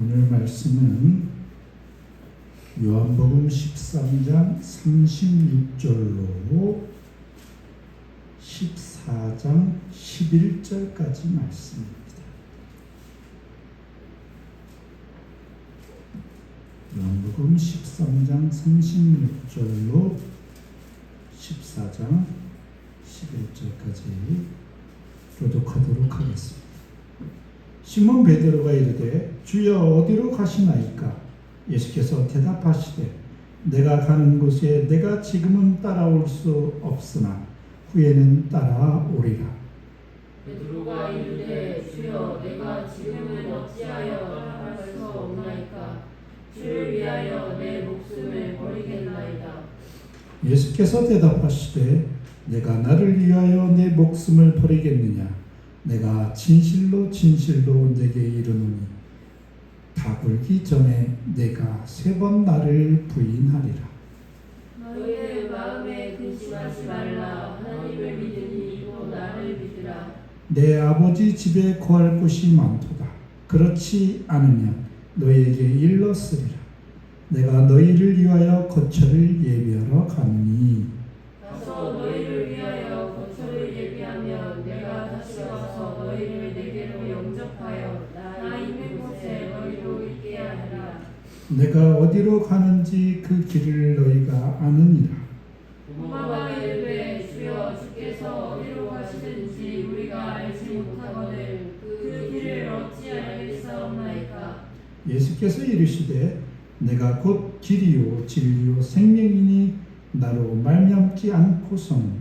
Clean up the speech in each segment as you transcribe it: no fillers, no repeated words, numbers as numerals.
오늘 말씀은 요한복음 13장 36절로 14장 11절까지 말씀입니다. 요한복음 13장 36절로 14장 11절까지 교독하도록 하겠습니다. 시몬 베드로가 이르되 주여 어디로 가시나이까? 예수께서 대답하시되 내가 가는 곳에 내가 지금은 따라올 수 없으나 후에는 따라오리라. 베드로가 이르되 주여 내가 지금은 어찌하여 따라갈 수 없나이까? 주를 위하여 내 목숨을 버리겠나이다. 예수께서 대답하시되 내가 나를 위하여 내 목숨을 버리겠느냐? 내가 진실로 진실로 내게 이르노니 다 굴기 전에 내가 3번 나를 부인하리라. 너희는 마음에 근심하지 말라. 하나님을 믿으니 또 나를 믿으라. 내 아버지 집에 거할 곳이 많도다. 그렇지 않으면 너희에게 일렀으리라. 내가 너희를 위하여 거처를 예비하러 가노니 가서 너희를 위하여 거처를 예비하면 내가 다시 와서 너희를 내게로 영접하여 나 있는 곳에 너희로 있게 하리라. 내가 어디로 가는지 그 길을 너희가 아느니라. 도마가 이르되 주여 주께서 어디로 가시는지 우리가 알지 못하거늘 그 길을 어찌 알겠사옵나이까? 예수께서 이르시되 내가 곧 길이요 진리요 생명이니 나로 말미암지 않고서는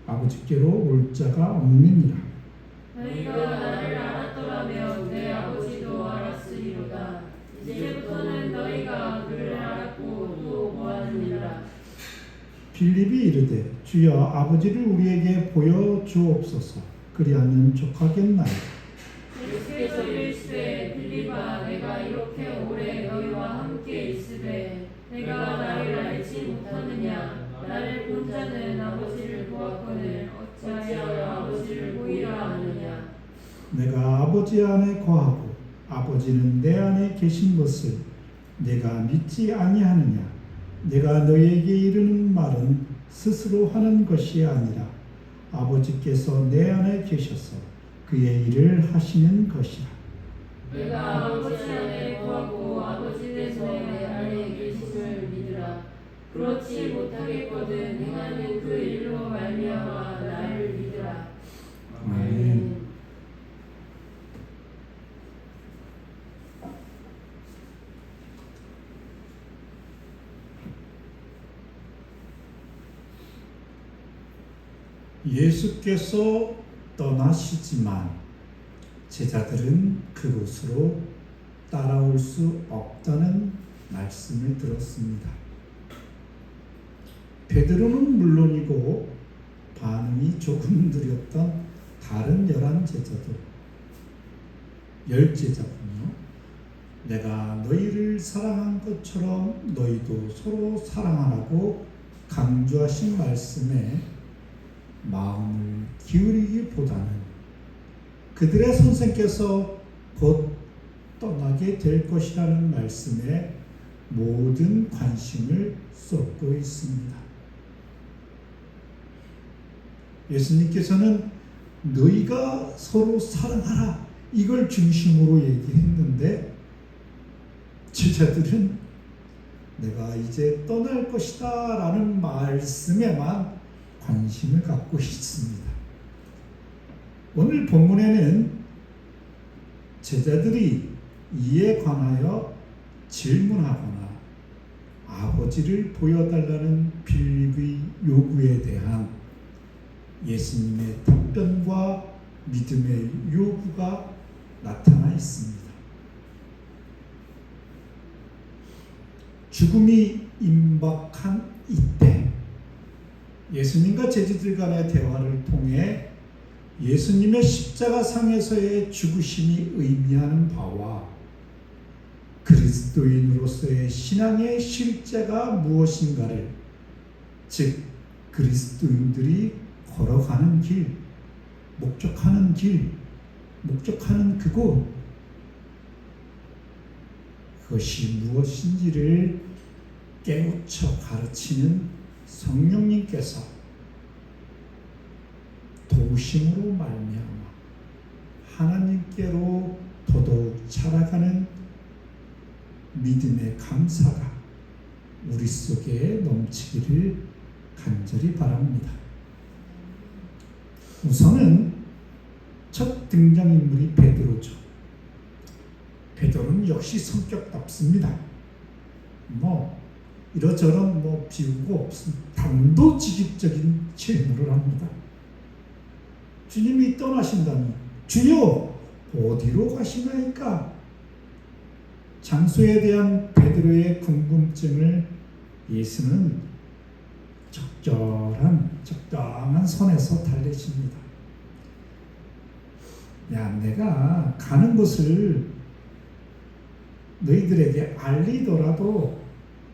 아버지께로 올 자가 없느니라. 너희가 나를 알았더라면 내 아버지도 알았으리로다. 이제부터는 너희가 그를 알았고 또 보았느니라. 빌립이 이르되 주여 아버지를 우리에게 보여 주옵소서. 그리하면 족하겠나이다. 예수께서 이르시되 빌립아 내가 이렇게 오래 너희와 함께 있으되 내가 나를 알지 못하느냐? 나를 본 자는 아버지를 보았거늘 어찌하여 아버지를 보이라 하느냐? 내가 아버지 안에 거하고 아버지는 내 안에 계신 것을 내가 믿지 아니하느냐? 내가 너희에게 이르는 말은 스스로 하는 것이 아니라 아버지께서 내 안에 계셔서 그의 일을 하시는 것이라. 내가 아버지 안에 거하고 아버지께서 내 안에 계심을 믿으라. 그렇지 못하겠거든 행하는 그 일로 말미암아 나를 믿으라. 아멘. 예수께서 떠나시지만 제자들은 그곳으로 따라올 수 없다는 말씀을 들었습니다. 베드로는 물론이고 반응이 조금 느렸던 다른 11제자도 10제자군요. 내가 너희를 사랑한 것처럼 너희도 서로 사랑하라고 강조하신 말씀에 마음을 기울이기보다는 그들의 선생께서 곧 떠나게 될 것이라는 말씀에 모든 관심을 쏟고 있습니다. 예수님께서는 너희가 서로 사랑하라 이걸 중심으로 얘기했는데 제자들은 내가 이제 떠날 것이다 라는 말씀에만 관심을 갖고 있습니다. 오늘 본문에는 제자들이 이에 관하여 질문하거나 아버지를 보여달라는 빌립의 요구에 대한 예수님의 답변과 믿음의 요구가 나타나 있습니다. 죽음이 임박한 이때 예수님과 제자들 간의 대화를 통해 예수님의 십자가상에서의 죽으심이 의미하는 바와 그리스도인으로서의 신앙의 실제가 무엇인가를, 즉 그리스도인들이 걸어가는 길, 목적하는 길, 목적하는 그것이 무엇인지를 깨우쳐 가르치는 성령님께서 도우심으로 말미암아 하나님께로 더더욱 자라가는 믿음의 감사가 우리 속에 넘치기를 간절히 바랍니다. 우선은 첫 등장인물이 베드로죠. 베드로는 역시 성격답습니다. 이러저런 비우고 없음 단도직입적인 질문을 합니다. 주님이 떠나신다니 주여 어디로 가시나이까? 장소에 대한 베드로의 궁금증을 예수는 적당한 선에서 달래십니다. 야, 내가 가는 곳을 너희들에게 알리더라도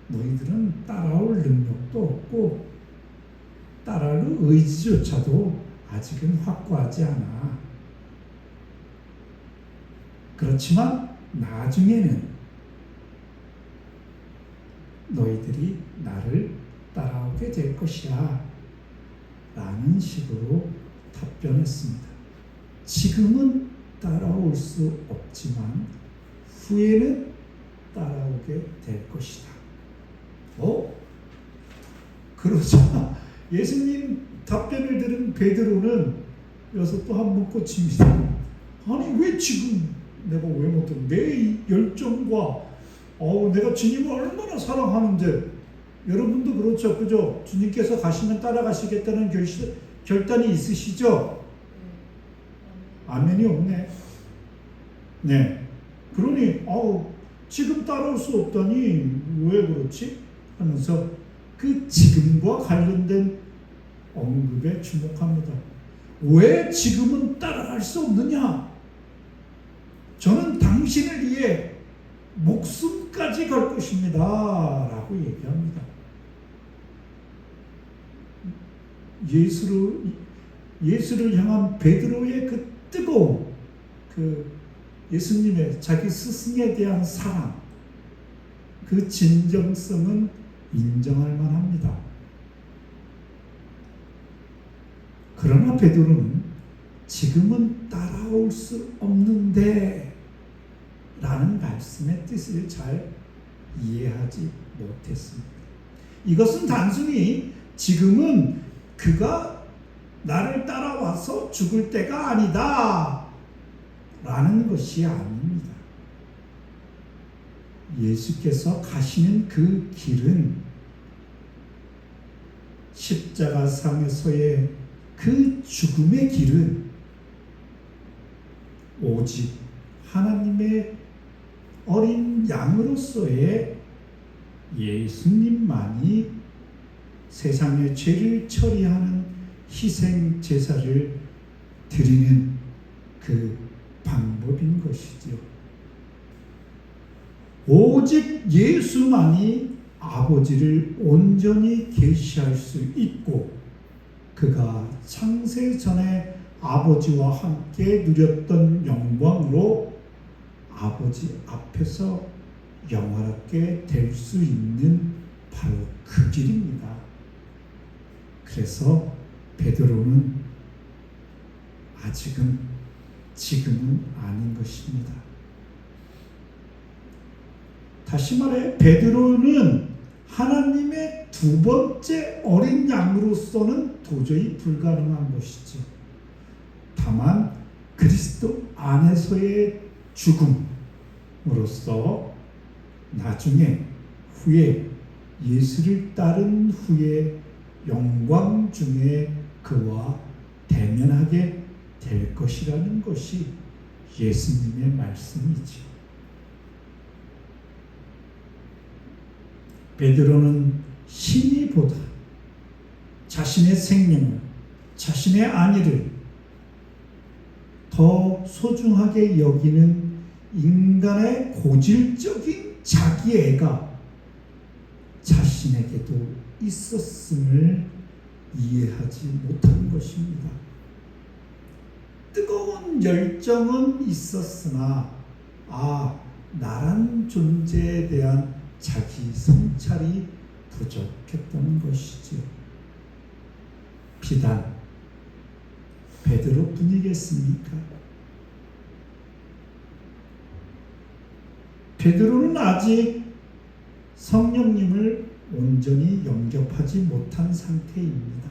너희들은 따라올 능력도 없고 따라올 의지조차도 아직은 확고하지 않아. 그렇지만 나중에는 너희들이 나를 따라오게 될 것이야 라는 식으로 답변했습니다. 지금은 따라올 수 없지만 후에는 따라오게 될 것이다. 그러자 예수님 답변을 들은 베드로는 여기서 또 한 번 꽂힙니다. 아니 왜 지금 내가 왜 못해? 내 열정과 내가 주님을 얼마나 사랑하는데 여러분도 그렇죠, 그죠? 주님께서 가시면 따라가시겠다는 결단이 있으시죠? 아멘이 없네. 네. 그러니 지금 따라올 수 없다니 왜 그렇지? 하면서 그 지금과 관련된 언급에 주목합니다. 왜 지금은 따라갈 수 없느냐? 저는 당신을 위해 목숨까지 걸 것입니다 라고 얘기합니다. 예수를 향한 베드로의 그 뜨거운 예수님의 자기 스승에 대한 사랑, 그 진정성은 인정할 만합니다. 그러나 베드로는 지금은 따라올 수 없는데 라는 말씀의 뜻을 잘 이해하지 못했습니다. 이것은 단순히 지금은 그가 나를 따라와서 죽을 때가 아니다 라는 것이 아닙니다. 예수께서 가시는 그 길은 십자가상에서의 그 죽음의 길은 오직 하나님의 어린 양으로서의 예수님만이 세상의 죄를 처리하는 희생 제사를 드리는 그 방법인 것이죠. 오직 예수만이 아버지를 온전히 계시할 수 있고 그가 창세 전에 아버지와 함께 누렸던 영광으로 아버지 앞에서 영화롭게 될 수 있는 바로 그 길입니다. 그래서 베드로는 지금은 아닌 것입니다. 다시 말해 베드로는 하나님의 두 번째 어린 양으로서는 도저히 불가능한 것이죠. 다만 그리스도 안에서의 죽음으로써 나중에 후에 예수를 따른 후에 영광 중에 그와 대면하게 될 것이라는 것이 예수님의 말씀이죠. 베드로는 신이보다 자신의 생명을, 자신의 안위를 더 소중하게 여기는 인간의 고질적인 자기애가 자신에게도 있었음을 이해하지 못한 것입니다. 뜨거운 모든 열정은 있었으나 나란 존재에 대한 자기 성찰이 부족했던 것이지요. 비단 베드로뿐이겠습니까? 베드로는 아직 성령님을 온전히 영접하지 못한 상태입니다.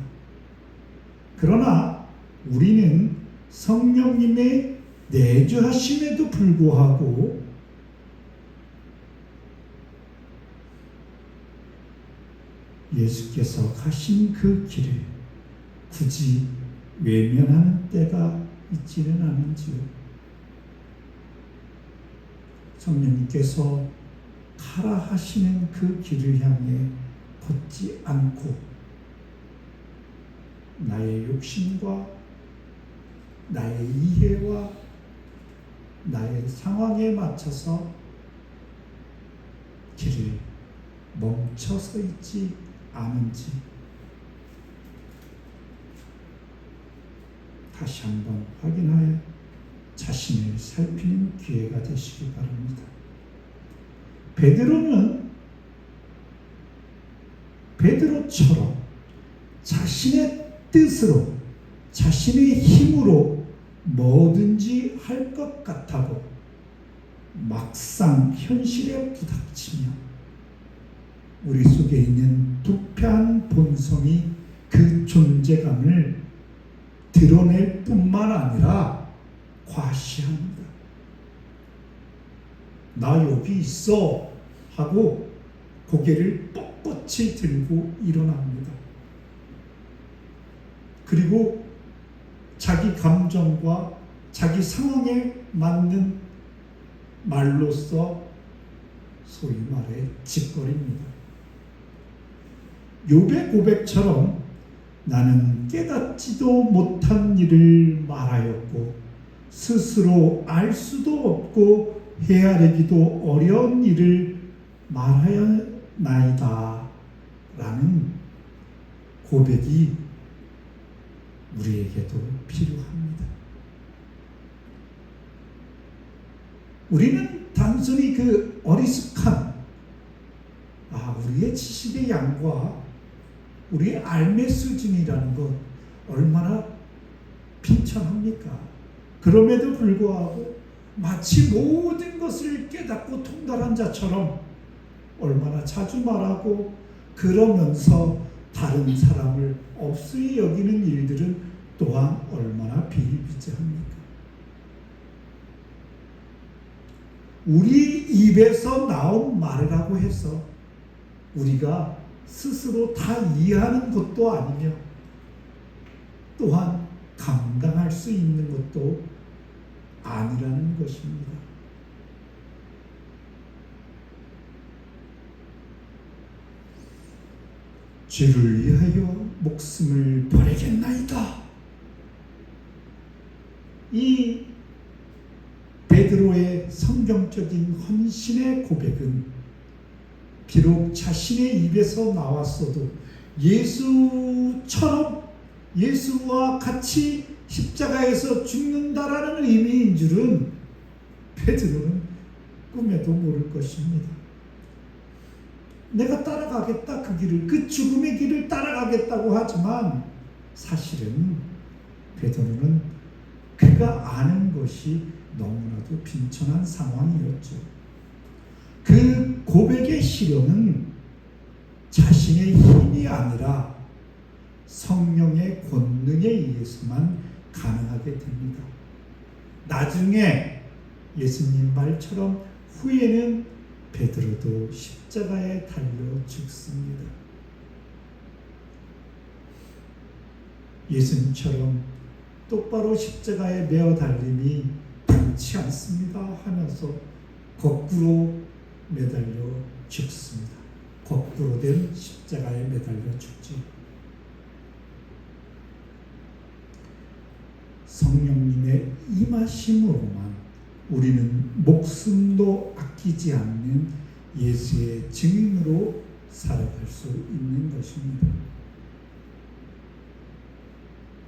그러나 우리는 성령님의 내주하심에도 불구하고 예수께서 가신 그 길을 굳이 외면하는 때가 있지는 않은지요. 성령님께서 가라 하시는 그 길을 향해 걷지 않고 나의 욕심과 나의 이해와 나의 상황에 맞춰서 길을 멈춰서 있지 않은지 다시 한번 확인하여 자신을 살피는 기회가 되시기 바랍니다. 베드로처럼 자신의 뜻으로 자신의 힘으로 뭐든지 할 것 같아도 막상 현실에 부닥치며 우리 속에 있는 부패한 본성이 그 존재감을 드러낼 뿐만 아니라 과시합니다. 나 여기 있어 하고 고개를 뻣뻣이 들고 일어납니다. 그리고 자기 감정과 자기 상황에 맞는 말로써 소위 말해 짓거립니다. 욥의 고백처럼 나는 깨닫지도 못한 일을 말하였고 스스로 알 수도 없고 헤아리기도 어려운 일을 말하였나이다 라는 고백이 우리에게도 필요합니다. 우리는 단순히 그 어리숙한 우리의 지식의 양과 우리의 알매 수준이라는 것 얼마나 빈천합니까? 그럼에도 불구하고 마치 모든 것을 깨닫고 통달한 자처럼 얼마나 자주 말하고 그러면서 다른 사람을 없이 여기는 일들은 또한 얼마나 비일비재합니까? 우리 입에서 나온 말이라고 해서 우리가 스스로 다 이해하는 것도 아니며 또한 감당할 수 있는 것도 아니라는 것입니다. 주를 위하여 목숨을 버리겠나이다. 이 베드로의 성경적인 헌신의 고백은 비록 자신의 입에서 나왔어도 예수와 같이 십자가에서 죽는다라는 의미인 줄은 베드로는 꿈에도 모를 것입니다. 내가 따라가겠다, 그 길을, 그 죽음의 길을 따라가겠다고 하지만 사실은 베드로는 그가 아는 것이 너무나도 빈천한 상황이었죠. 그 고백의 실현은 자신의 힘이 아니라 성령의 권능에 의해서만 가능하게 됩니다. 나중에 예수님 말처럼 후에는 베드로도 십자가에 달려 죽습니다. 예수님처럼 똑바로 십자가에 매어 달림이 옳지 않습니다 하면서 거꾸로 매달려 죽습니다. 거꾸로 된 십자가에 매달려 죽지. 성령님의 임하심으로만 우리는 목숨도 아끼지 않는 예수의 증인으로 살아갈 수 있는 것입니다.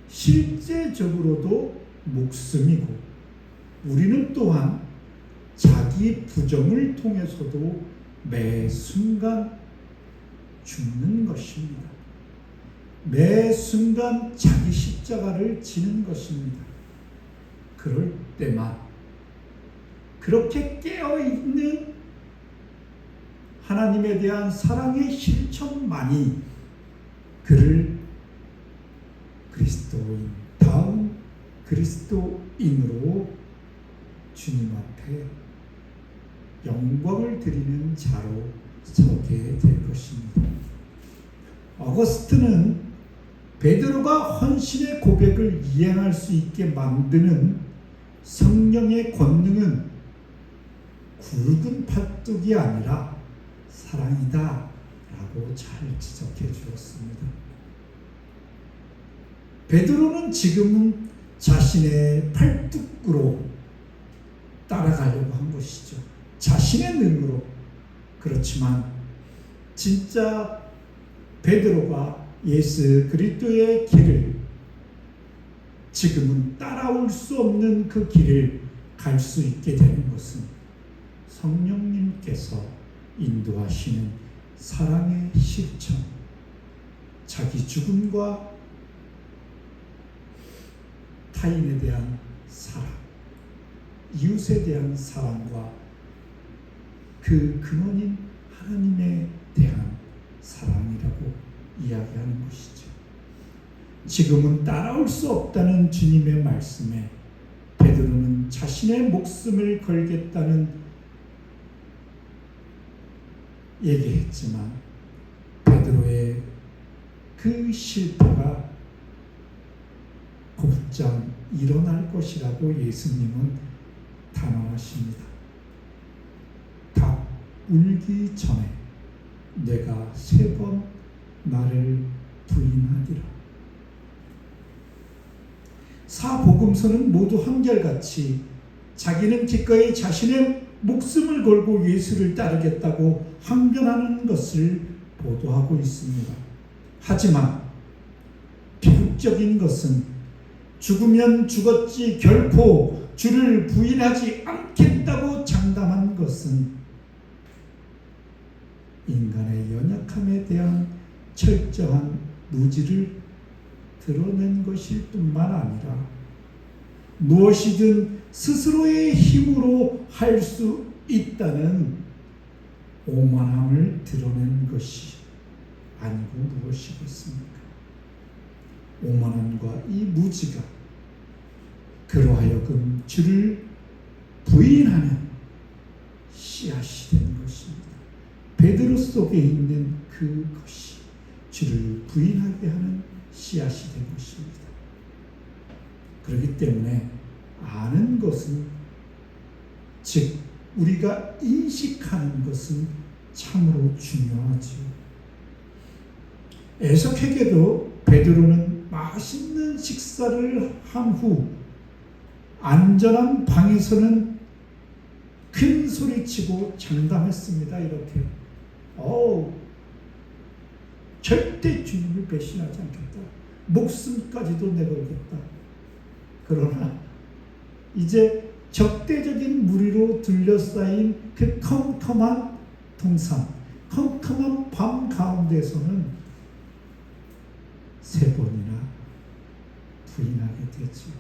실제적으로도 목숨이고 우리는 또한 자기 부정을 통해서도 매 순간 죽는 것입니다. 매 순간 자기 십자가를 지는 것입니다. 그럴 때만 그렇게 깨어있는 하나님에 대한 사랑의 실천만이 그를 그리스도인 다음 그리스도인으로 주님 앞에 영광을 드리는 자로 서게 될 것입니다. 어거스트는 베드로가 헌신의 고백을 이행할 수 있게 만드는 성령의 권능은 굵은 팔뚝이 아니라 사랑이다 라고 잘 지적해 주었습니다. 베드로는 지금은 자신의 팔뚝으로 따라가려고 한 것이죠. 자신의 능으로. 그렇지만 진짜 베드로가 예수 그리스도의 길을 지금은 따라올 수 없는 그 길을 갈 수 있게 되는 것은 성령님께서 인도하시는 사랑의 실천, 자기 죽음과 타인에 대한 사랑, 이웃에 대한 사랑과 그 근원인 하나님에 대한 사랑이라고 이야기하는 것이죠. 지금은 따라올 수 없다는 주님의 말씀에 베드로는 자신의 목숨을 걸겠다는 얘기했지만 베드로의 그 실패가 곧장 일어날 것이라고 예수님은 단언하십니다. 닭 울기 전에 내가 3번 나를 부인하리라. 사복음서는 모두 한결같이 자기는 기꺼이 자신의 목숨을 걸고 예수를 따르겠다고 항변하는 것을 보도하고 있습니다. 하지만 비극적인 것은 죽으면 죽었지 결코 주를 부인하지 않겠다고 장담한 것은 인간의 연약함에 대한 철저한 무지를 드러낸 것일 뿐만 아니라 무엇이든 스스로의 힘으로 할 수 있다는 오만함을 드러낸 것이 아니고 무엇이겠습니까? 오만함과 이 무지가 그로 하여금 주를 부인하는 씨앗이 된 것입니다. 베드로 속에 있는 그것이 주를 부인하게 하는 씨앗이 된 것입니다. 그렇기 때문에 아는 것은, 즉 우리가 인식하는 것은 참으로 중요하지요. 애석하게도 베드로는 맛있는 식사를 한 후 안전한 방에서는 큰 소리치고 장담했습니다. 이렇게 절대 주님을 배신하지 않겠다. 목숨까지도 내걸겠다. 그러나 이제 적대적인 무리로 둘러싸인 그 컴컴한 동산, 컴컴한 밤 가운데서는 3번이나 부인하게 되죠.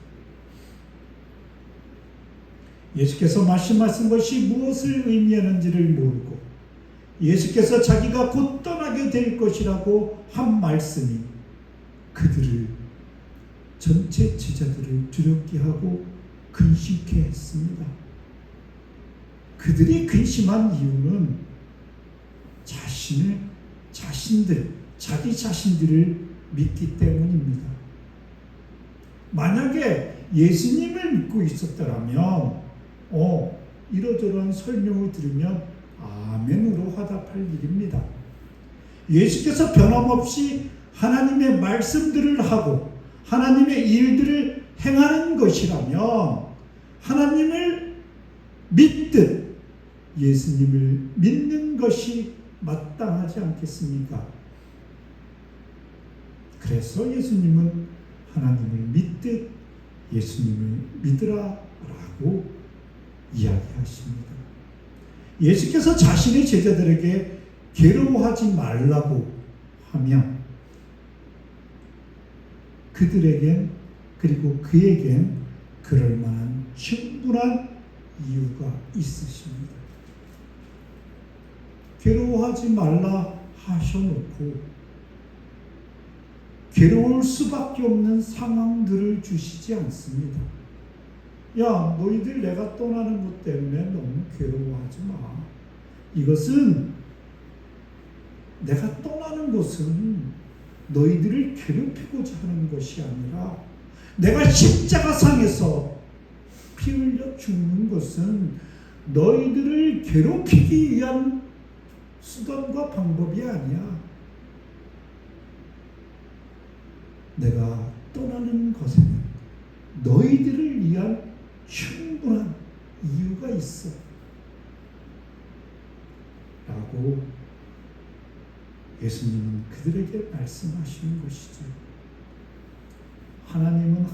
예수께서 말씀하신 것이 무엇을 의미하는지를 모르고 예수께서 자기가 곧 떠나게 될 것이라고 한 말씀이 그들을, 전체 제자들을 두렵게 하고 근심케 했습니다. 그들이 근심한 이유는 자기 자신들을 믿기 때문입니다. 만약에 예수님을 믿고 있었더라면 이러저러한 설명을 들으면 아멘으로 화답할 일입니다. 예수께서 변함없이 하나님의 말씀들을 하고 하나님의 일들을 행하는 것이라면 하나님을 믿듯 예수님을 믿는 것이 마땅하지 않겠습니까? 그래서 예수님은 하나님을 믿듯 예수님을 믿으라 라고 이야기하십니다. 예수께서 자신의 제자들에게 괴로워하지 말라고 하며 그들에겐 그리고 그에겐 그럴 만한 충분한 이유가 있으십니다. 괴로워하지 말라 하셔놓고 괴로울 수밖에 없는 상황들을 주시지 않습니다. 야, 너희들 내가 떠나는 것 때문에 너무 괴로워하지 마. 이것은 내가 떠나는 것은 너희들을 괴롭히고자 하는 것이 아니라 내가 십자가상에서 피 흘려 죽는 것은 너희들을 괴롭히기 위한 수단과 방법이 아니야. 내가 떠나는 것에는 너희들을 위한 충분한 이유가 있어. 라고 예수님은 그들에게 말씀하시는 것이죠. 하나님은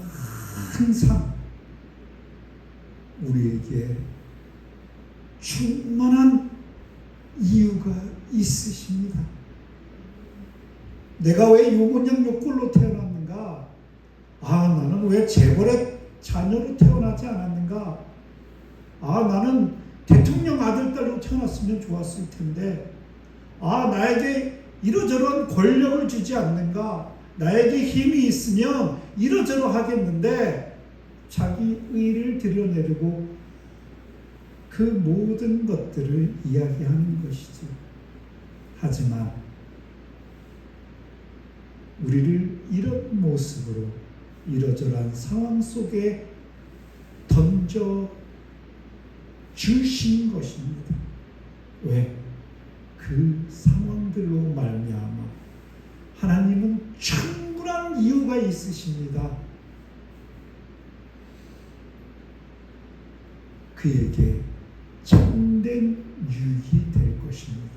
항상 우리에게 충만한 이유가 있으십니다. 내가 왜 요몬형 욕골로 태어났는가? 나는 왜 재벌의 자녀로 태어나지 않았는가? 나는 대통령 아들, 딸로 태어났으면 좋았을 텐데 나에게 이러저러한 권력을 주지 않는가? 나에게 힘이 있으면 이러저러 하겠는데 자기 의를 드러내려고 그 모든 것들을 이야기하는 것이죠. 하지만 우리를 이런 모습으로 이러저러한 상황 속에 던져 주신 것입니다. 왜? 그 상황들로 말미암아 하나님은 충분한 이유가 있으십니다. 그에게 참된 유익이 될 것입니다.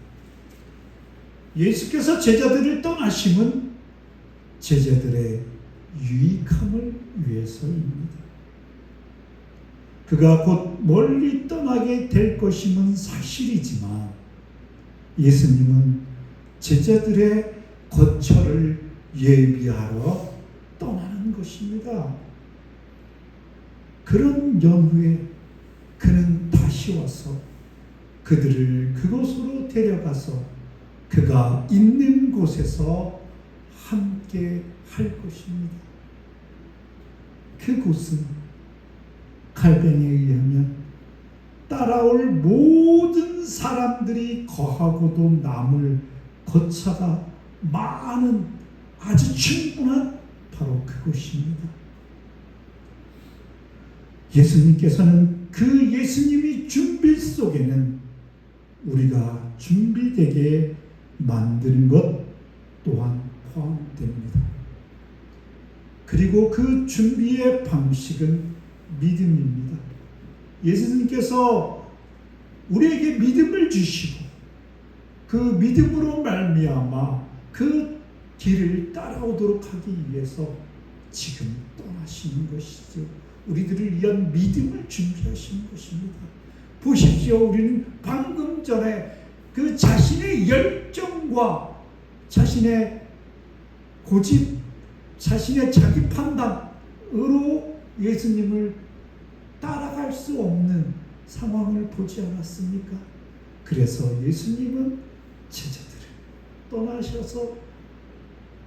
예수께서 제자들을 떠나심은 제자들의 유익함을 위해서입니다. 그가 곧 멀리 떠나게 될 것임은 사실이지만 예수님은 제자들의 거처를 예비하러 떠나는 것입니다. 그런 연후에 그는 다시 와서 그들을 그곳으로 데려가서 그가 있는 곳에서 함께 할 것입니다. 그곳은 갈병에 의하면 따라올 모든 사람들이 거하고도 남을 거처가 많은 아주 충분한 바로 그곳입니다. 예수님께서는 그 예수님이 준비 속에는 우리가 준비되게 만드는 것 또한 포함됩니다. 그리고 그 준비의 방식은 믿음입니다. 예수님께서 우리에게 믿음을 주시고 그 믿음으로 말미암아 그 길을 따라오도록 하기 위해서 지금 떠나시는 것이죠. 우리들을 위한 믿음을 준비하신 것입니다. 보십시오. 우리는 방금 전에 그 자신의 열정과 자신의 고집, 자신의 자기 판단으로 예수님을 따라갈 수 없는 상황을 보지 않았습니까? 그래서 예수님은 제자들을 떠나셔서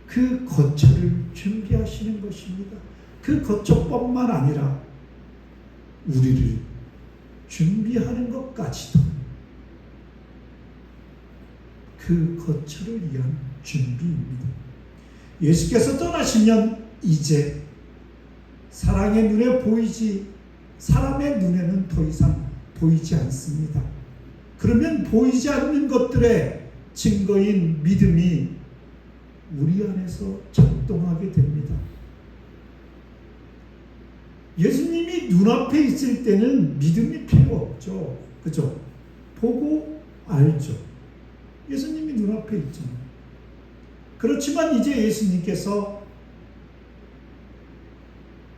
그 거처를 준비하시는 것입니다. 그 거처뿐만 아니라 우리를 준비하는 것까지도 그 거처를 위한 준비입니다. 예수께서 떠나시면 이제 사랑의 눈에 보이지 사람의 눈에는 더 이상 보이지 않습니다. 그러면 보이지 않는 것들의 증거인 믿음이 우리 안에서 작동하게 됩니다. 예수님이 눈앞에 있을 때는 믿음이 필요 없죠. 그죠? 보고 알죠. 예수님이 눈앞에 있잖아요. 그렇지만 이제 예수님께서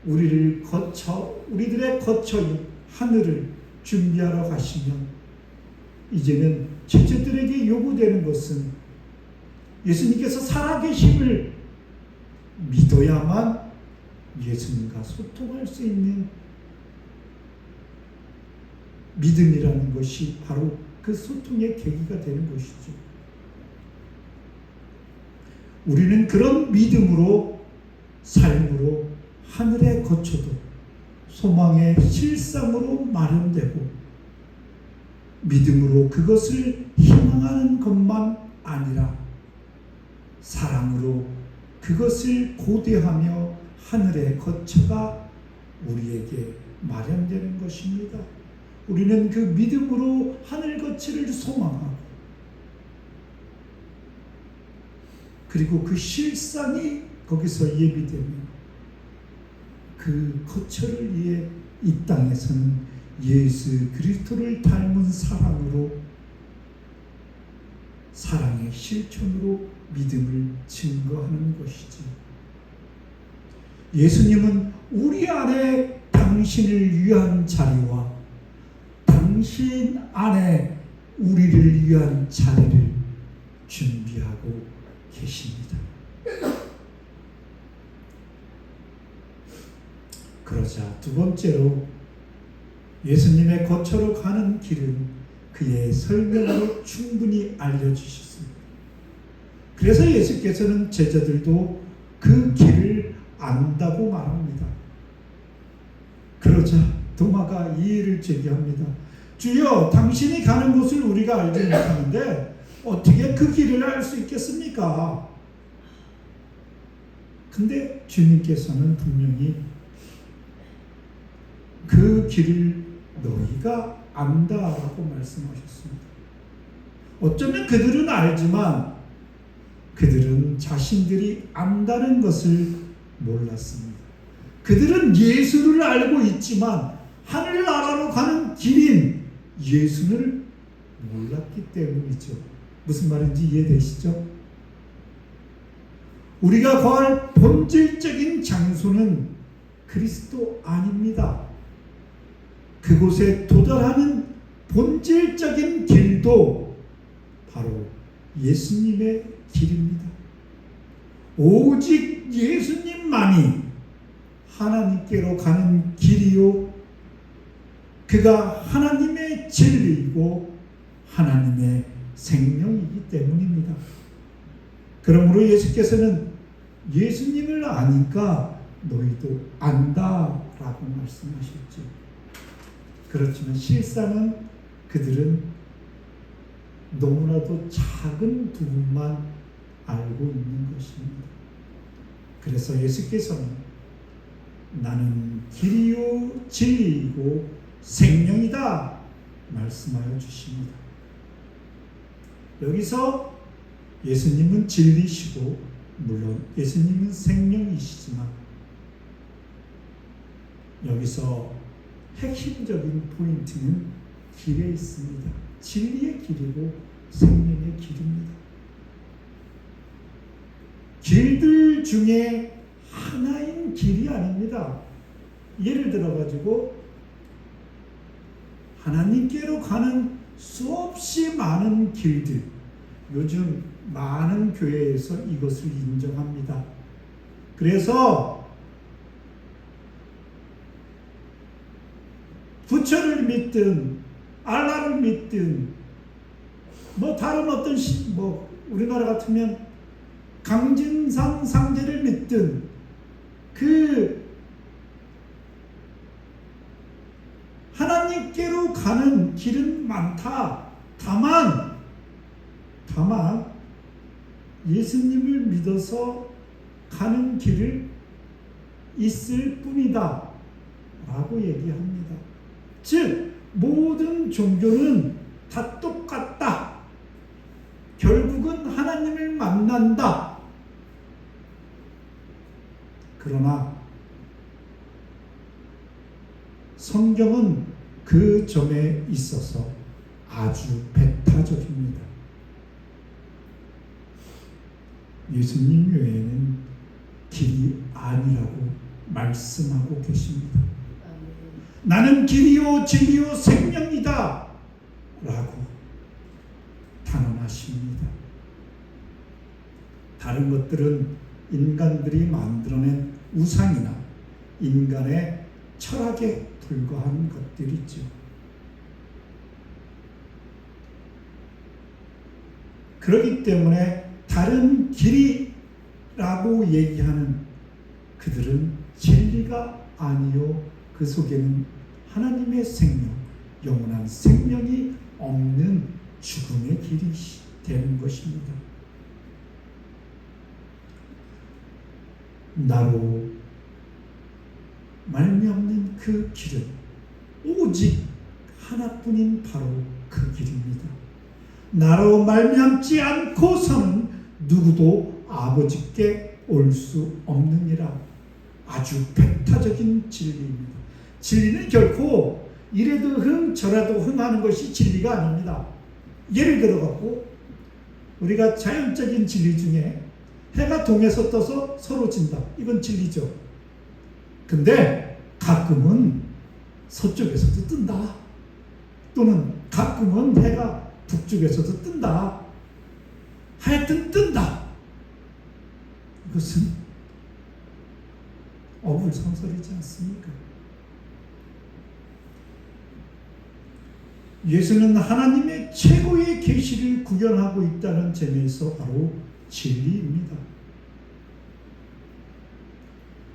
우리들의 거처인 하늘을 준비하러 가시면 이제는 직접들에게 요구되는 것은 예수님께서 살아계심을 믿어야만 예수님과 소통할 수 있는 믿음이라는 것이 바로 그 소통의 계기가 되는 것이죠. 우리는 그런 믿음으로 삶으로 하늘에 거쳐도 소망의 실상으로 마련되고 믿음으로 그것을 희망하는 것만 아니라 사랑으로 그것을 고대하며 하늘에 거쳐가 우리에게 마련되는 것입니다. 우리는 그 믿음으로 하늘 거치를 소망하고 그리고 그 실상이 거기서 예비되면 그 거처를 위해 이 땅에서는 예수 그리스도를 닮은 사랑으로 사랑의 실천으로 믿음을 증거하는 것이지. 예수님은 우리 안에 당신을 위한 자리와 당신 안에 우리를 위한 자리를 준비하고 계십니다. 그러자 두 번째로 예수님의 거처로 가는 길은 그의 설명으로 충분히 알려주셨습니다. 그래서 예수께서는 제자들도 그 길을 안다고 말합니다. 그러자 도마가 이의를 제기합니다. 주여, 당신이 가는 곳을 우리가 알지 못하는데 어떻게 그 길을 알 수 있겠습니까? 근데 주님께서는 분명히 그 길을 너희가 안다라고 말씀하셨습니다. 어쩌면 그들은 알지만 그들은 자신들이 안다는 것을 몰랐습니다. 그들은 예수를 알고 있지만 하늘나라로 가는 길인 예수를 몰랐기 때문이죠. 무슨 말인지 이해되시죠? 우리가 거할 본질적인 장소는 그리스도 아닙니다. 그곳에 도달하는 본질적인 길도 바로 예수님의 길입니다. 오직 예수님만이 하나님께로 가는 길이요, 그가 하나님의 진리이고 하나님의 생명이기 때문입니다. 그러므로 예수께서는 예수님을 아니까 너희도 안다라고 말씀하셨죠. 그렇지만 실상은 그들은 너무나도 작은 부분만 알고 있는 것입니다. 그래서 예수께서는 나는 길이요 진리이고 생명이다 말씀하여 주십니다. 여기서 예수님은 진리시고 물론 예수님은 생명이시지만 여기서 핵심적인 포인트는 길에 있습니다. 진리의 길이고 생명의 길입니다. 길들 중에 하나인 길이 아닙니다. 예를 들어가지고 하나님께로 가는 수없이 많은 길들, 요즘 많은 교회에서 이것을 인정합니다. 그래서 부처를 믿든 알라를 믿든 다른 어떤 우리나라 같으면 강진상 상제를 믿든 그 하나님께로 가는 길은 많다. 다만 예수님을 믿어서 가는 길을 있을 뿐이다 라고 얘기합니다. 즉 모든 종교는 다 똑같다. 결국은 하나님을 만난다. 그러나 성경은 그 점에 있어서 아주 배타적입니다. 예수님 외에는 길이 아니라고 말씀하고 계십니다. 나는 길이요 진리요 생명이다 라고 단언하십니다. 다른 것들은 인간들이 만들어낸 우상이나 인간의 철학에 불과한 것들이죠. 그렇기 때문에 다른 길이라고 얘기하는 그들은 진리가 아니요 그 속에는 하나님의 생명, 영원한 생명이 없는 죽음의 길이 되는 것입니다. 나로 말미암는 그 길은 오직 하나뿐인 바로 그 길입니다. 나로 말미암지 않고서는 누구도 아버지께 올 수 없느니라. 아주 배타적인 진리입니다. 진리는 결코 이래도 흥 저래도 흥하는 것이 진리가 아닙니다. 예를 들어갖고 우리가 자연적인 진리 중에 해가 동에서 떠서 서로 진다. 이건 진리죠. 근데 가끔은 서쪽에서도 뜬다. 또는 가끔은 해가 북쪽에서도 뜬다. 하여튼 뜬다. 이것은 어불성설이지 않습니까? 예수는 하나님의 최고의 계시를 구현하고 있다는 점에서 바로 진리입니다.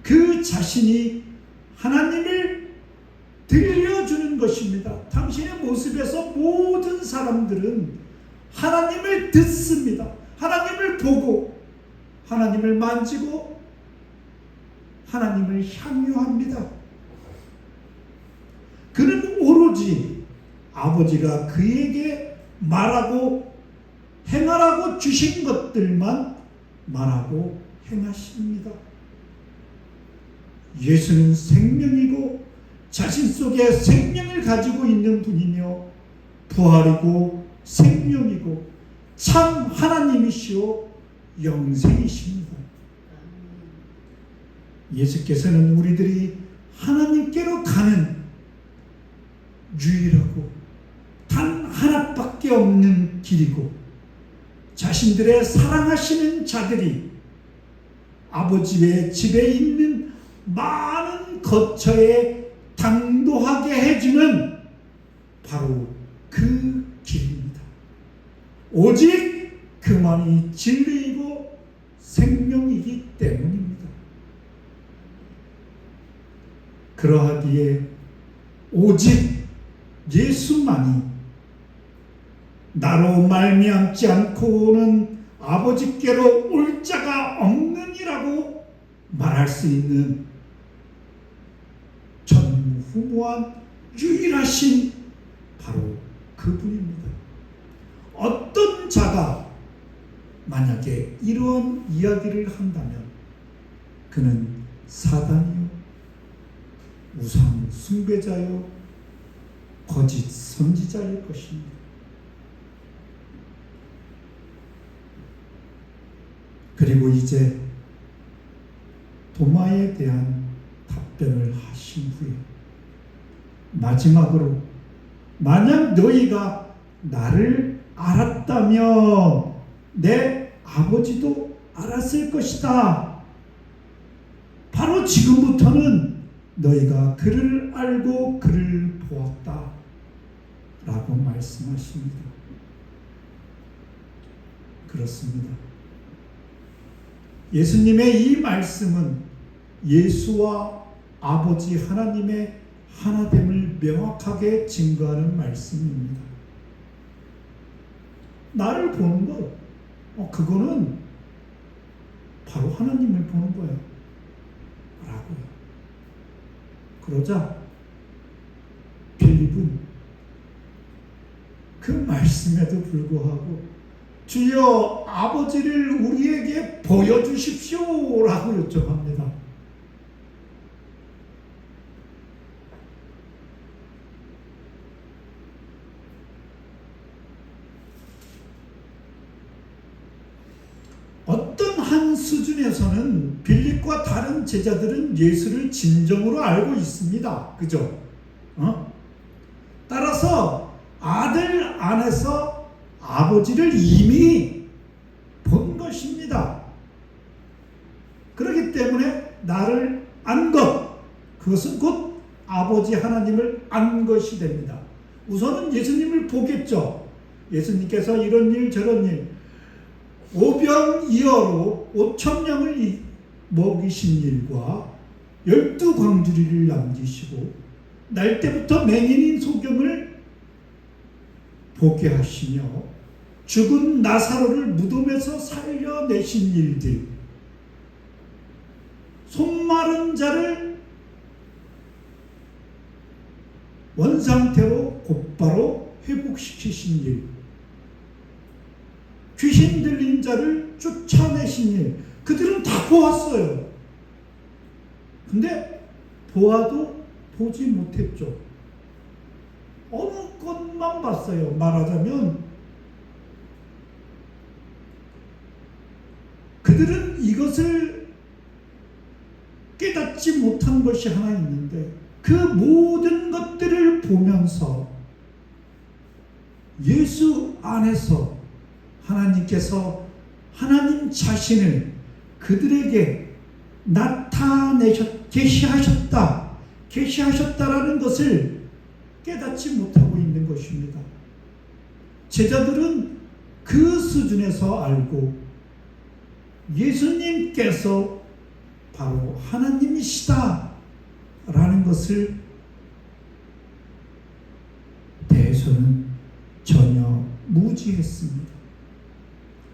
그 자신이 하나님을 들려주는 것입니다. 당신의 모습에서 모든 사람들은 하나님을 듣습니다. 하나님을 보고 하나님을 만지고 하나님을 향유합니다. 그는 오로지 아버지가 그에게 말하고 행하라고 주신 것들만 말하고 행하십니다. 예수는 생명이고 자신 속에 생명을 가지고 있는 분이며 부활이고 생명이고 참 하나님이시오 영생이십니다. 예수께서는 우리들이 하나님께로 가는 유일하고 단 하나밖에 없는 길이고 자신들의 사랑하시는 자들이 아버지의 집에 있는 많은 거처에 당도하게 해주는 바로 그 길입니다. 오직 그만이 진리이고 생명이기 때문입니다. 그러하기에 오직 예수만이 나로 말미암지 않고는 아버지께로 올 자가 없느니라고 말할 수 있는 전무후무한 유일하신 바로 그분입니다. 어떤 자가 만약에 이러한 이야기를 한다면 그는 사단이요 우상 숭배자요 거짓 선지자일 것입니다. 그리고 이제 도마에 대한 답변을 하신 후에 마지막으로 만약 너희가 나를 알았다면 내 아버지도 알았을 것이다. 바로 지금부터는 너희가 그를 알고 그를 보았다 라고 말씀하십니다. 그렇습니다. 예수님의 이 말씀은 예수와 아버지 하나님의 하나됨을 명확하게 증거하는 말씀입니다. 나를 보는 것, 그거는 바로 하나님을 보는 거예요. 라고요. 그러자 빌립은 그 말씀에도 불구하고 주여 아버지를 우리에게 보여주십시오 라고 요청합니다. 어떤 한 수준에서는 빌립과 다른 제자들은 예수를 진정으로 알고 있습니다. 그죠? 따라서 아들 안에서 아버지를 이미 본 것입니다. 그렇기 때문에 나를 안 것, 그것은 곧 아버지 하나님을 안 것이 됩니다. 우선은 예수님을 보겠죠. 예수님께서 이런 일 저런 일, 오병이어로 5,000명을 먹이신 일과 12광주리를 남기시고 날 때부터 맹인인 소경을 보게 하시며 죽은 나사로를 무덤에서 살려내신 일들, 손마른 자를 원상태로 곧바로 회복시키신 일, 귀신 들린 자를 쫓아내신 일, 그들은 다 보았어요. 근데 보아도 보지 못했죠. 어느 것만 봤어요. 말하자면 그들은 이것을 깨닫지 못한 것이 하나 있는데, 그 모든 것들을 보면서 예수 안에서 하나님께서 하나님 자신을 그들에게 계시하셨다라는 것을 깨닫지 못하고 있는 것입니다. 제자들은 그 수준에서 알고 예수님께서 바로 하나님이시다 라는 것을 대해서는 전혀 무지했습니다.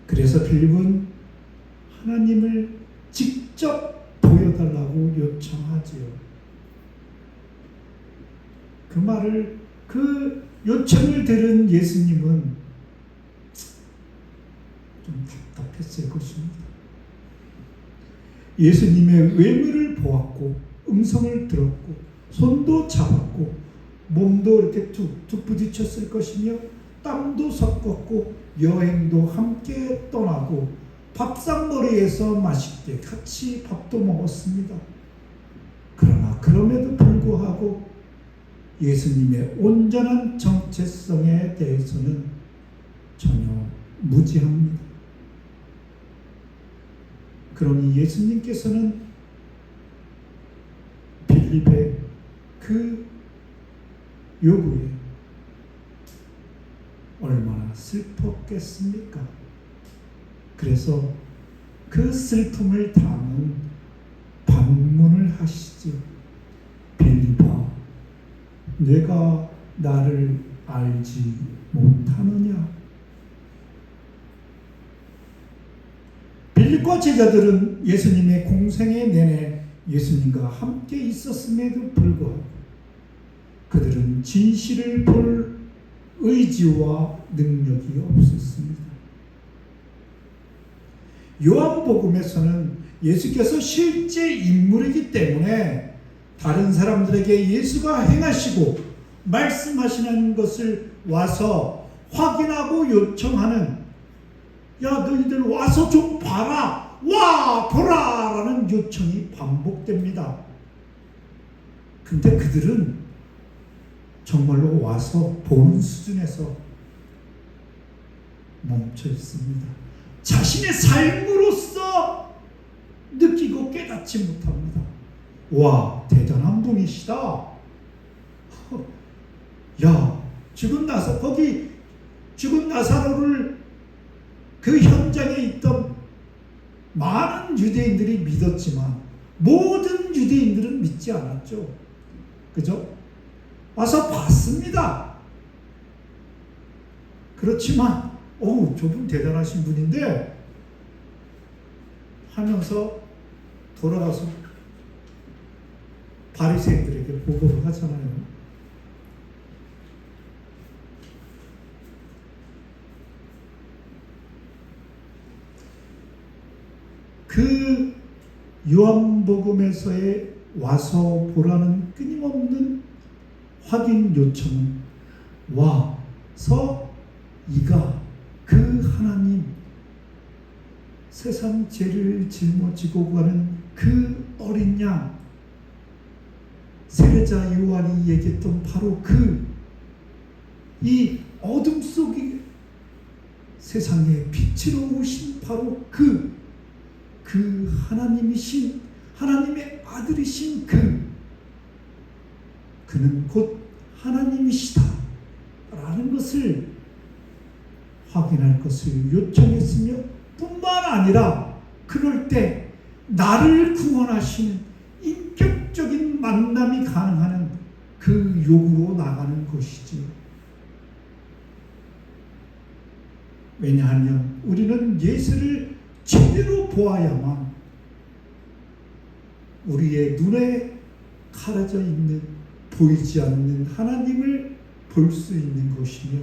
그래서 빌립은 하나님을 직접 보여달라고 요청하지요. 그 요청을 들은 예수님은 좀 답답했을 것입니다. 예수님의 외모를 보았고 음성을 들었고 손도 잡았고 몸도 이렇게 툭툭 부딪혔을 것이며 땀도 섞었고 여행도 함께 떠나고 밥상머리에서 맛있게 같이 밥도 먹었습니다. 그러나 그럼에도 불구하고 예수님의 온전한 정체성에 대해서는 전혀 무지합니다. 그러니 예수님께서는 빌립의 그 요구에 얼마나 슬펐겠습니까? 그래서 그 슬픔을 담은 반문을 하시죠. 빌립아, 내가 나를 알지 못하느냐? 빌립과 제자들은 예수님의 공생애 내내 예수님과 함께 있었음에도 불구하고 그들은 진실을 볼 의지와 능력이 없었습니다. 요한복음에서는 예수께서 실제 인물이기 때문에 다른 사람들에게 예수가 행하시고 말씀하시는 것을 와서 확인하고 요청하는, 야 너희들 와서 좀 봐라, 와 보라 라는 요청이 반복됩니다. 근데 그들은 정말로 와서 보는 수준에서 멈춰 있습니다. 자신의 삶으로서 느끼고 깨닫지 못합니다. 와, 대단한 분이시다. 야, 거기 죽은 나사로를 그 현장에 있던 많은 유대인들이 믿었지만 모든 유대인들은 믿지 않았죠. 그죠? 와서 봤습니다. 그렇지만 저분 대단하신 분인데 하면서 돌아가서 바리새인들에게 보고를 하잖아요. 그 요한복음에서의 와서 보라는 끊임없는 확인 요청은 와서 이가 그 하나님, 세상 죄를 짊어지고 가는 그 어린 양, 세례자 요한이 얘기했던 바로 이 어둠 속에 세상에 빛으로 오신 바로 그 하나님이신 하나님의 아들이신 그는 곧 하나님이시다 라는 것을 확인할 것을 요청했으며 뿐만 아니라 그럴 때 나를 구원하시는 인격적인 만남이 가능한 그 요구로 나가는 것이지요. 왜냐하면 우리는 예수를 제대로 보아야만 우리의 눈에 가려져 있는 보이지 않는 하나님을 볼 수 있는 것이며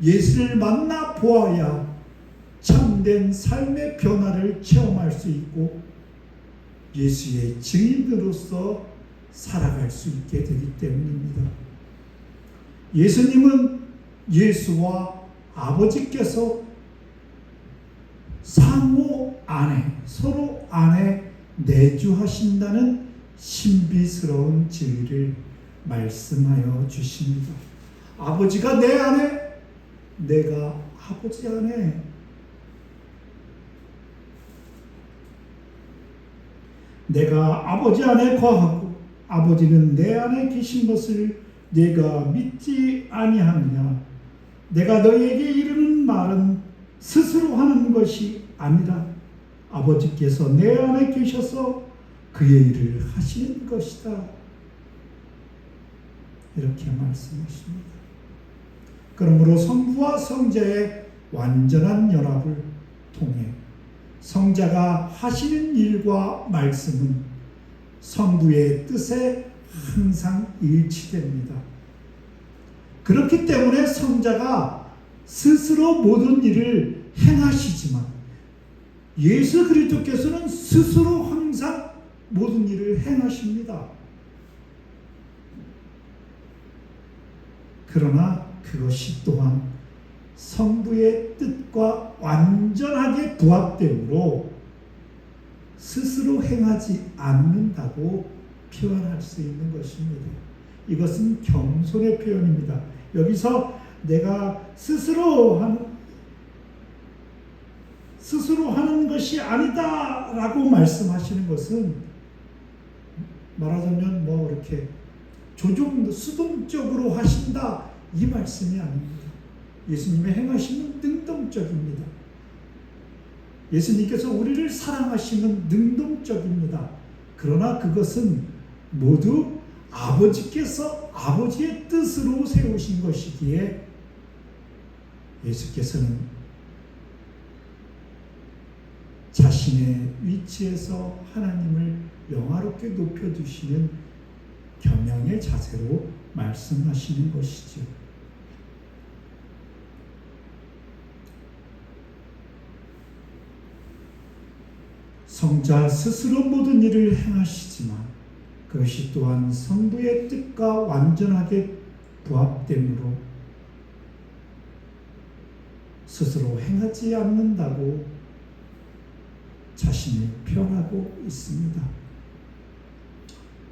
예수를 만나 보아야 참된 삶의 변화를 체험할 수 있고 예수의 증인으로서 살아갈 수 있게 되기 때문입니다. 예수님은 예수와 아버지께서 상호 안에 서로 안에 내주하신다는 신비스러운 진리를 말씀하여 주십니다. 아버지가 내 안에 내가 아버지 안에 내가 아버지 안에 거하고 아버지는 내 안에 계신 것을 내가 믿지 아니하느냐. 내가 너희에게 이르는 말은 스스로 하는 것이 아니라 아버지께서 내 안에 계셔서 그의 일을 하시는 것이다. 이렇게 말씀하십니다. 그러므로 성부와 성자의 완전한 연합을 통해 성자가 하시는 일과 말씀은 성부의 뜻에 항상 일치됩니다. 그렇기 때문에 성자가 스스로 모든 일을 행하시지만 예수 그리스도께서는 스스로 항상 모든 일을 행하십니다. 그러나 그것이 또한 성부의 뜻과 완전하게 부합되므로 스스로 행하지 않는다고 표현할 수 있는 것입니다. 이것은 겸손의 표현입니다. 여기서 내가 스스로 하는 것이 아니다라고 말씀하시는 것은 말하자면 이렇게 수동적으로 하신다 이 말씀이 아닙니다. 예수님의 행하심은 능동적입니다. 예수님께서 우리를 사랑하시면 능동적입니다. 그러나 그것은 모두 아버지께서 아버지의 뜻으로 세우신 것이기에 예수께서는 자신의 위치에서 하나님을 영화롭게 높여주시는 겸양의 자세로 말씀하시는 것이죠. 성자 스스로 모든 일을 행하시지만 그것이 또한 성부의 뜻과 완전하게 부합되므로 스스로 행하지 않는다고 자신을 표현하고 있습니다.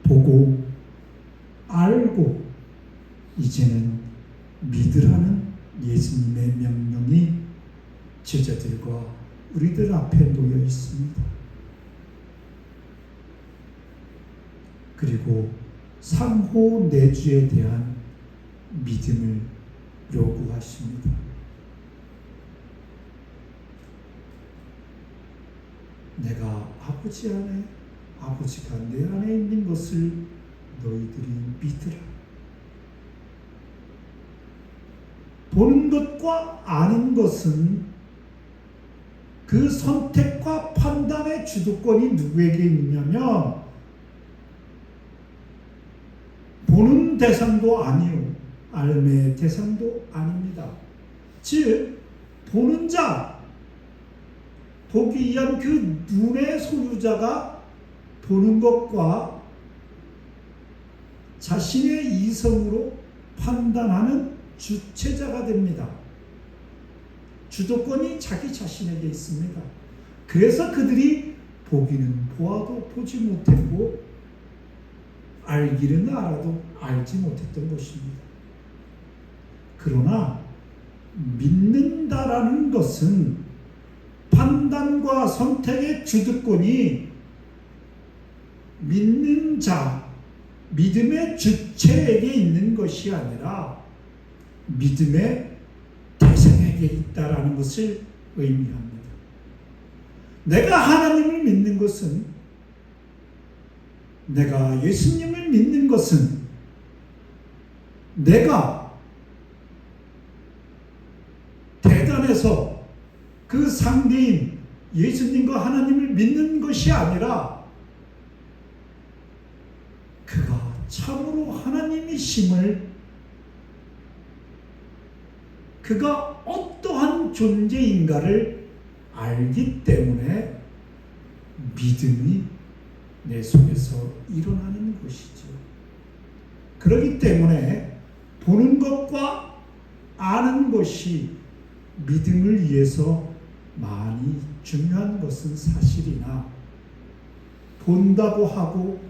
보고 알고 이제는 믿으라는 예수님의 명령이 제자들과 우리들 앞에 놓여 있습니다. 그리고 상호 내주에 대한 믿음을 요구하십니다. 내가 아버지 안에 아버지가 내 안에 있는 것을 너희들이 믿으라. 보는 것과 아는 것은 그 선택과 판단의 주도권이 누구에게 있냐면 보는 대상도 아니요 알매의 대상도 아닙니다. 즉 보는 자, 보기 위한 그 눈의 소유자가 보는 것과 자신의 이성으로 판단하는 주체자가 됩니다. 주도권이 자기 자신에게 있습니다. 그래서 그들이 보기는 보아도 보지 못했고 알기는 알아도 알지 못했던 것입니다. 그러나 믿는다라는 것은 판단과 선택의 주도권이 믿는 자, 믿음의 주체에게 있는 것이 아니라 믿음의 대상에게 있다라는 것을 의미합니다. 내가 하나님을 믿는 것은, 내가 예수님을 믿는 것은 내가 대단해서 그 상대인 예수님과 하나님을 믿는 것이 아니라 그가 참으로 하나님이심을, 그가 어떠한 존재인가를 알기 때문에 믿음이 내 속에서 일어나는 것이죠. 그렇기 때문에 보는 것과 아는 것이 믿음을 위해서 많이 중요한 것은 사실이나, 본다고 하고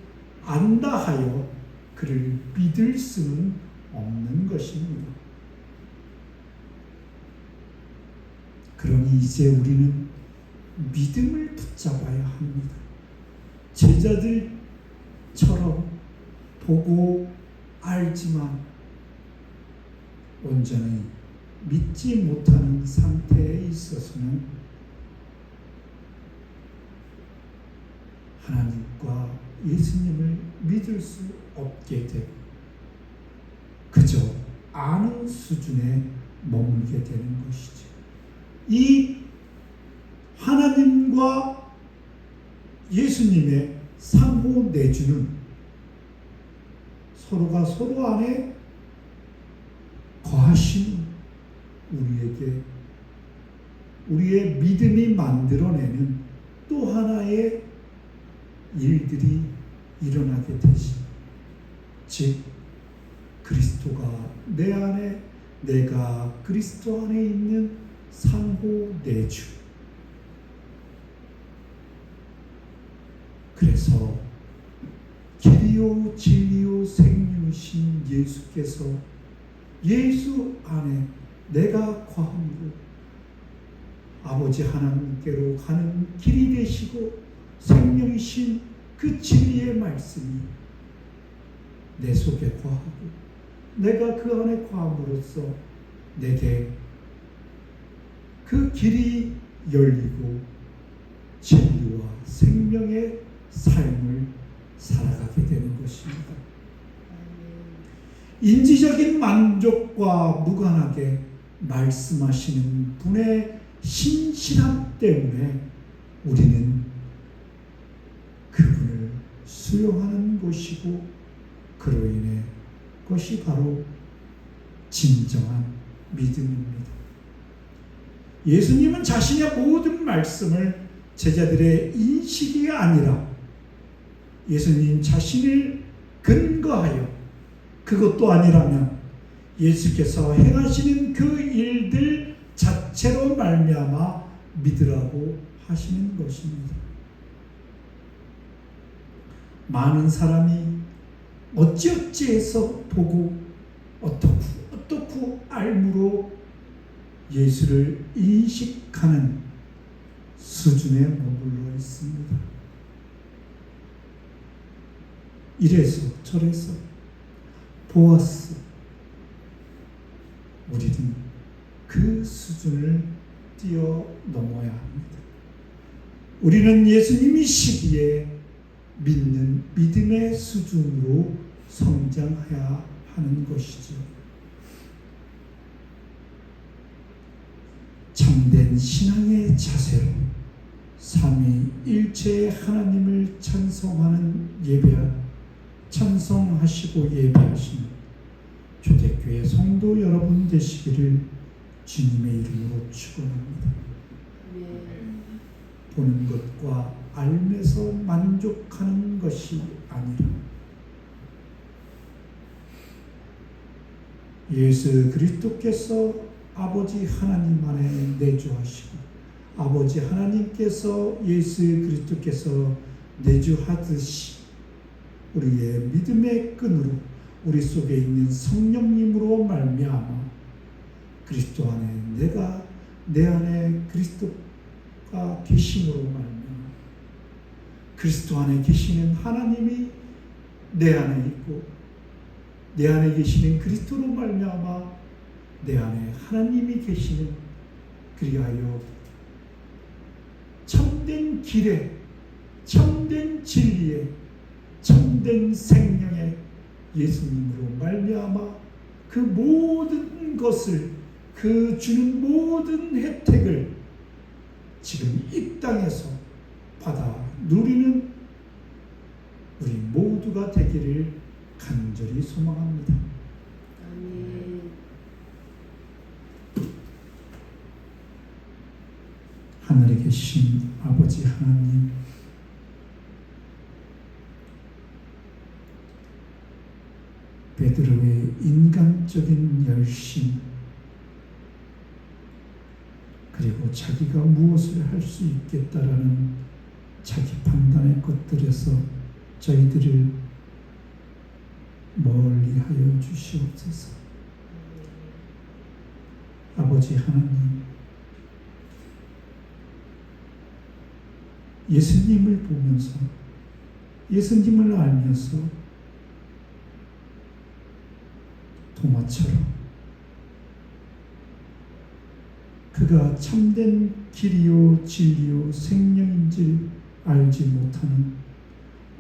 안다 하여 그를 믿을 수는 없는 것입니다. 그러니 이제 우리는 믿음을 붙잡아야 합니다. 제자들처럼 보고 알지만 온전히 믿지 못하는 상태에 있어서는 하나님과 예수님을 믿을 수 없게 되고 그저 아는 수준에 머물게 되는 것이죠. 이 하나님과 예수님의 상호 내주는 서로가 서로 안에 거하시는 우리에게, 우리의 믿음이 만들어내는 또 하나의 일들이 일어나게 되시, 즉 그리스도가 내 안에, 내가 그리스도 안에 있는 상호 내주. 그래서 길이요 진리요 생명이신 예수께서 예수 안에 내가 거함으로 아버지 하나님께로 가는 길이 되시고 생명이신 그 진리의 말씀이 내 속에 거하고 내가 그 안에 거함으로써 내게 그 길이 열리고 진리와 생명의 삶을 살아가게 되는 것입니다. 인지적인 만족과 무관하게 말씀하시는 분의 신실함 때문에 우리는 그분을 수용하는 것이고, 그로 인해 그것이 바로 진정한 믿음입니다. 예수님은 자신의 모든 말씀을 제자들의 인식이 아니라 예수님 자신을 근거하여, 그것도 아니라면 예수께서 행하시는 그 일들 자체로 말미암아 믿으라고 하시는 것입니다. 많은 사람이 어찌어찌해서 보고 어떻고 알므로 예수를 인식하는 수준에 머물러 있습니다. 이래서 저래서 보았어. 우리는 그 수준을 뛰어넘어야 합니다. 우리는 예수님이시기에 믿는 믿음의 수준으로 성장해야 하는 것이죠. 참된 신앙의 자세로 삼위일체의 하나님을 찬송하는 찬송하시고 예배하시는 초대교회 성도 여러분 되시기를 주님의 이름으로 축원합니다. 보는 것과 알면서 만족하는 것이 아니라 예수 그리스도께서 아버지 하나님 안에 내주하시고 아버지 하나님께서 예수 그리스도께서 내주하듯이 우리의 믿음의 끈으로 우리 속에 있는 성령님으로 말미암아 그리스도 안에 내 안에 그리스도가 계심으로 말미암아 그리스도 안에 계시는 하나님이 내 안에 있고 내 안에 계시는 그리스도로 말미암아 내 안에 하나님이 계시는 그리하여 참된 길에 참된 진리에 참된 생명의 예수님으로 말미암아 그 모든 것을 그 주는 모든 혜택을 지금 이 땅에서 받아 누리는 우리 모두가 되기를 간절히 소망합니다. 아멘. 하늘에 계신 아버지 하나님, 베드로의 인간적인 열심 그리고 자기가 무엇을 할 수 있겠다라는 자기 판단의 것들에서 저희들을 멀리하여 주시옵소서. 아버지 하나님, 예수님을 보면서 예수님을 알면서 도마처럼 그가 참된 길이요 진리요 생명인 줄 알지 못하는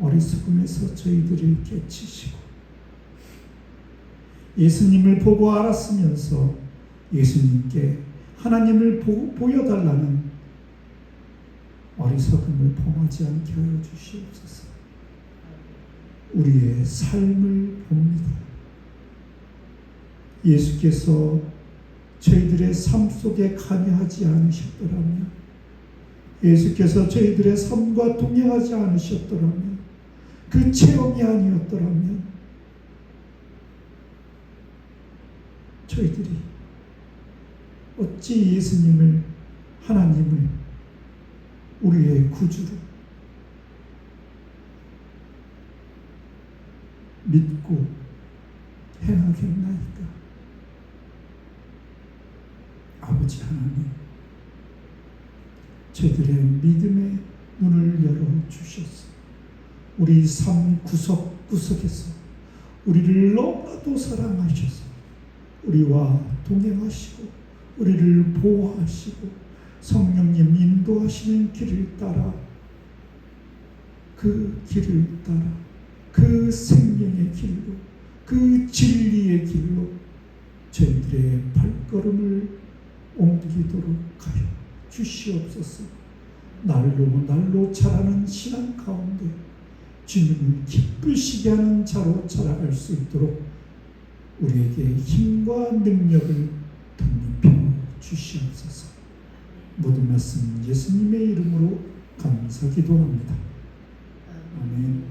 어리석음에서 저희들을 깨치시고 예수님을 보고 알았으면서 예수님께 하나님을 보여달라는 어리석음을 범하지 않게 하여 주시옵소서. 우리의 삶을 봅니다. 예수께서 저희들의 삶 속에 관여하지 않으셨더라면, 예수께서 저희들의 삶과 동행하지 않으셨더라면, 그 체험이 아니었더라면 저희들이 어찌 예수님을, 하나님을 우리의 구주로 믿고 행하겠나이까. 아버지 하나님, 저희들의 믿음의 눈을 열어주셔서 우리 삶 구석구석에서 우리를 너무나도 사랑하셔서 우리와 동행하시고 우리를 보호하시고 성령님 인도하시는 길을 따라 그 길을 따라 그 생명의 길로 그 진리의 길로 저희들의 발걸음을 옮기도록 하여 주시옵소서. 날로 자라는 신앙 가운데 주님을 기쁘시게 하는 자로 자라갈 수 있도록 우리에게 힘과 능력을 덧입혀 주시옵소서. 모든 말씀 예수님의 이름으로 감사 기도합니다. 아멘.